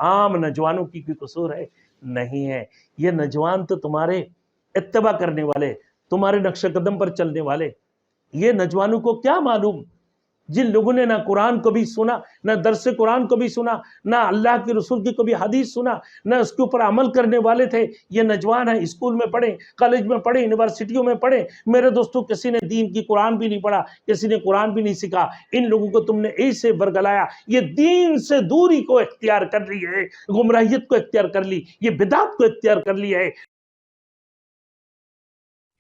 عام نوجوانوں کی کوئی قصور ہے؟ نہیں ہے۔ یہ نوجوان تو تمہارے اتباع کرنے والے، تمہارے نقش قدم پر چلنے والے، یہ نوجوانوں کو کیا معلوم، جن لوگوں نے نہ قرآن کو بھی سنا، نہ درس قرآن کو بھی سنا، نہ اللہ کے رسول کی کبھی حدیث سنا، نہ اس کے اوپر عمل کرنے والے تھے، یہ نوجوان ہیں، اسکول میں پڑھیں، کالج میں پڑھیں، یونیورسٹیوں میں پڑھیں، میرے دوستوں کسی نے دین کی قرآن بھی نہیں پڑھا، کسی نے قرآن بھی نہیں سیکھا، ان لوگوں کو تم نے ایسے برگلایا، یہ دین سے دوری کو اختیار کر لی ہے، گمراہیت کو اختیار کر لی، یہ بدعت کو اختیار کر لی ہے۔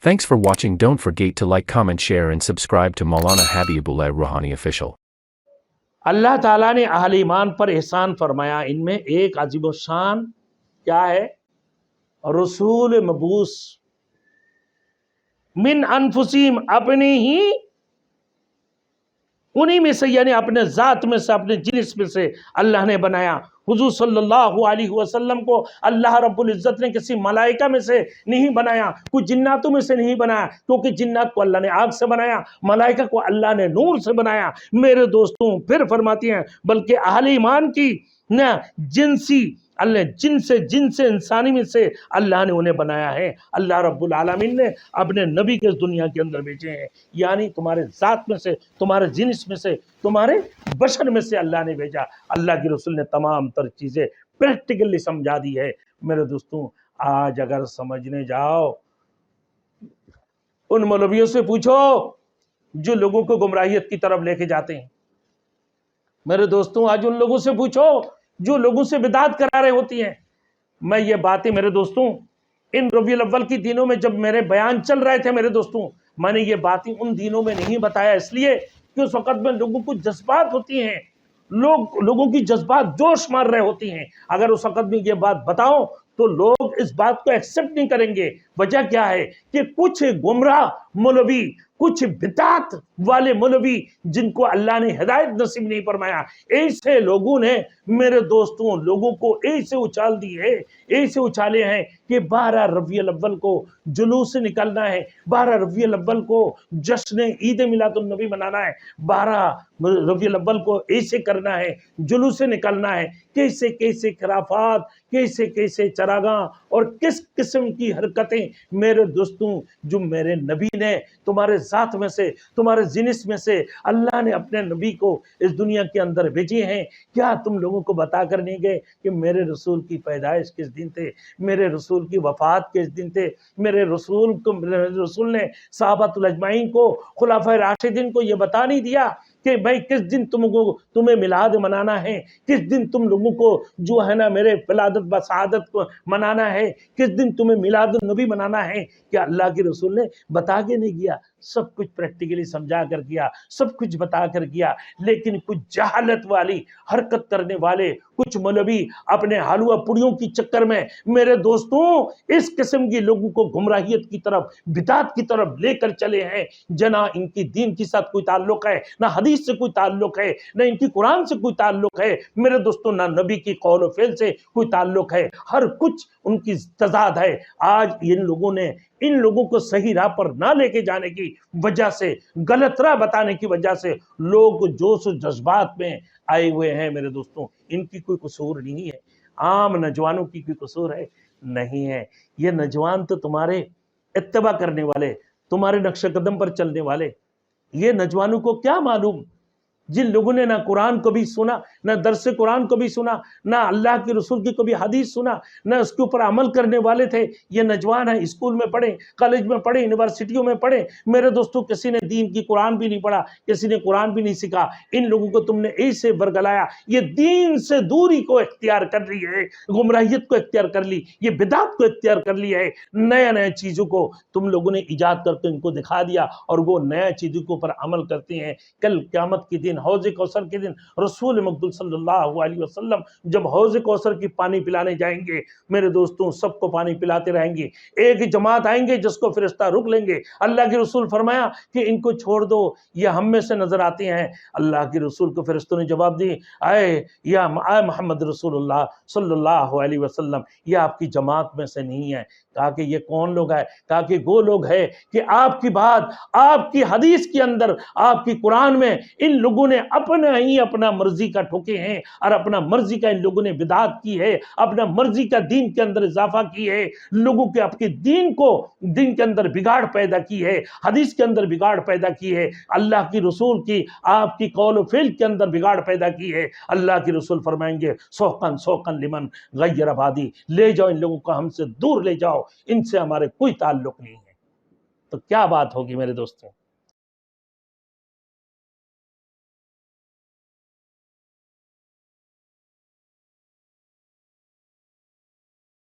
Thanks for watching. Don't forget to like, comment, share and subscribe to Maulana Habibullah Rouhani Official. اللہ تعالیٰ نے اہل ایمان پر احسان فرمایا، ان میں ایک عظیم الشان کیا ہے؟ رسول مبعوث من انفسہم، اپنے ہی انہی میں سے، یعنی اپنے ذات میں سے، اپنے جنس میں سے اللہ نے بنایا۔ حضور صلی اللہ علیہ وسلم کو اللہ رب العزت نے کسی ملائکہ میں سے نہیں بنایا، کوئی جناتوں میں سے نہیں بنایا، کیونکہ جنات کو اللہ نے آگ سے بنایا، ملائکہ کو اللہ نے نور سے بنایا۔ میرے دوستوں پھر فرماتی ہیں بلکہ اہل ایمان کی نہ جنسی اللہ جن سے انسانی میں سے اللہ نے انہیں بنایا ہے، اللہ رب العالمین نے اپنے نبی کے اس دنیا کے اندر بھیجے ہیں، یعنی تمہارے ذات میں سے، تمہارے جنس میں سے، تمہارے بشر میں سے اللہ نے بھیجا۔ اللہ کے رسول نے تمام تر چیزیں پریکٹیکلی سمجھا دی ہے۔ میرے دوستوں آج اگر سمجھنے جاؤ، ان مولویوں سے پوچھو جو لوگوں کو گمراہیت کی طرف لے کے جاتے ہیں، میرے دوستوں آج ان لوگوں سے پوچھو جو لوگوں سے بدعت کرا رہے ہوتی ہیں۔ میں یہ باتیں میرے دوستوں ان ربیع الاول کی دنوں میں جب میرے بیان چل رہے تھے، میرے دوستوں میں نے یہ باتیں ان دنوں میں نہیں بتایا، اس لیے کہ اس وقت میں لوگوں کو جذبات ہوتی ہیں، لوگوں کی جذبات جوش مار رہے ہوتی ہیں۔ اگر اس وقت میں یہ بات بتاؤں تو لوگ اس بات کو ایکسپٹ نہیں کریں گے۔ وجہ کیا ہے کہ کچھ گمراہ مولوی، کچھ بدعت والے مولوی جن کو اللہ نے ہدایت نصیب نہیں فرمایا، ایسے لوگوں نے میرے دوستوں لوگوں کو ایسے اچھال دی ہے، ایسے اچھالے ہیں کہ 12 ربیع الاول کو جلوس نکلنا ہے، 12 ربیع الاول کو جشن عید میلاد النبی منانا ہے، 12 ربیع الاول کو ایسے کرنا ہے، جلوس نکلنا ہے، کیسے کیسے خرافات، کیسے کیسے چراغاں اور کس قسم کی حرکتیں میرے دوستوں جو میرے نبی نے تمہارے ذات میں سے، تمہارے جنس میں سے اللہ نے اپنے نبی کو اس دنیا کے اندر بھیجے ہیں۔ کیا تم لوگوں کو بتا کر نہیں گئے کہ میرے رسول کی پیدائش کس دن تھے، میرے رسول کی وفات کس دن تھے، میرے رسول نے صحابۃ الاجمعین کو، خلفائے راشدین کو یہ بتا نہیں دیا کہ بھائی کس دن تمہیں میلاد منانا ہے، کس دن تم لوگوں کو جو ہے نا میرے ولادت بسعادت کو منانا ہے، کس دن تمہیں میلاد النبی منانا ہے؟ کیا اللہ کے رسول نے بتا کے نہیں گیا؟ سب کچھ پریکٹیکلی سمجھا کر کیا، سب کچھ بتا کر کیا، لیکن کچھ جہالت والی حرکت کرنے والے کچھ مولوی اپنے حلوہ پوڑیوں کی چکر میں میرے دوستوں اس قسم کی لوگوں کو گمراہیت کی طرف، بدعت کی طرف لے کر چلے ہیں، جنا ان کی دین کے ساتھ کوئی تعلق ہے، نہ حدیث سے کوئی تعلق ہے، نہ ان کی قرآن سے کوئی تعلق ہے، میرے دوستوں نہ نبی کی قول و فعل سے کوئی تعلق ہے، ہر کچھ ان کی تضاد ہے۔ آج ان لوگوں کو صحیح راہ پر نہ لے کے جانے کی وجہ سے، غلط راہ بتانے کی وجہ سے لوگ جوش و جذبات میں آئے ہوئے ہیں۔ میرے دوستوں ان کی کوئی قصور نہیں ہے، عام نوجوانوں کی کوئی قصور ہے؟ نہیں ہے۔ یہ نوجوان تو تمہارے اتباع کرنے والے، تمہارے نقش قدم پر چلنے والے، یہ نوجوانوں کو کیا معلوم، جن لوگوں نے نہ قرآن کو بھی سنا، نہ درس قرآن کو بھی سنا، نہ اللہ کے رسول کی کبھی حدیث سنا، نہ اس کے اوپر عمل کرنے والے تھے، یہ نوجوان ہیں، اسکول میں پڑھیں، کالج میں پڑھیں، یونیورسٹیوں میں پڑھیں، میرے دوستوں کسی نے دین کی قرآن بھی نہیں پڑھا، کسی نے قرآن بھی نہیں سیکھا، ان لوگوں کو تم نے ایسے برگلایا، یہ دین سے دوری کو اختیار کر لی ہے، گمراہیت کو اختیار کر لی، یہ بدعت کو اختیار کر لی ہے، نئے چیزوں کو تم لوگوں نے ایجاد کر کے ان کو دکھا دیا اور وہ نیا چیزوں کے اوپر عمل کرتے ہیں۔ کل قیامت کے دن حوض کوثر کے دن رسول مقبول صلی اللہ علیہ وسلم جب حوض کوثر کی پانی پلانے جائیں گے، میرے دوستوں سب کو پانی پلاتے رہیں گے، ایک جماعت آئیں گے جس کو فرشتہ روک لیں گے، اللہ کے رسول فرمایا کہ ان کو چھوڑ دو، یہ ہم میں سے نظر آتے ہیں۔ اللہ کے رسول کو فرشتوں نے جواب دی، اے محمد رسول اللہ صلی اللہ علیہ وسلم، یہ آپ کی جماعت میں سے نہیں ہے۔ کہا کہ یہ کون لوگ ہے؟ کہا کہ وہ لوگ ہے کہ آپ کی بات، آپ کی حدیث کے اندر، آپ کی قرآن میں ان لوگوں نے اپنا مرضی کا ٹھوکے ہیں اور اپنا مرضی کا ان لوگوں نے بدعات کی ہے، اپنا مرضی کا دین کے اندر اضافہ کی ہے، لوگوں کے آپ کے دین کے اندر بگاڑ پیدا کی ہے، حدیث کے اندر بگاڑ پیدا کی ہے، اللہ کی رسول کی آپ کی قول و فعل کے اندر بگاڑ پیدا کی ہے۔ اللہ کی رسول فرمائیں گے سوقن سوقن لمن غیر آبادی، لے جاؤ ان لوگوں کو ہم سے دور لے جاؤ، ان سے ہمارے کوئی تعلق نہیں ہے۔ تو کیا بات ہوگی میرے دوستوں؟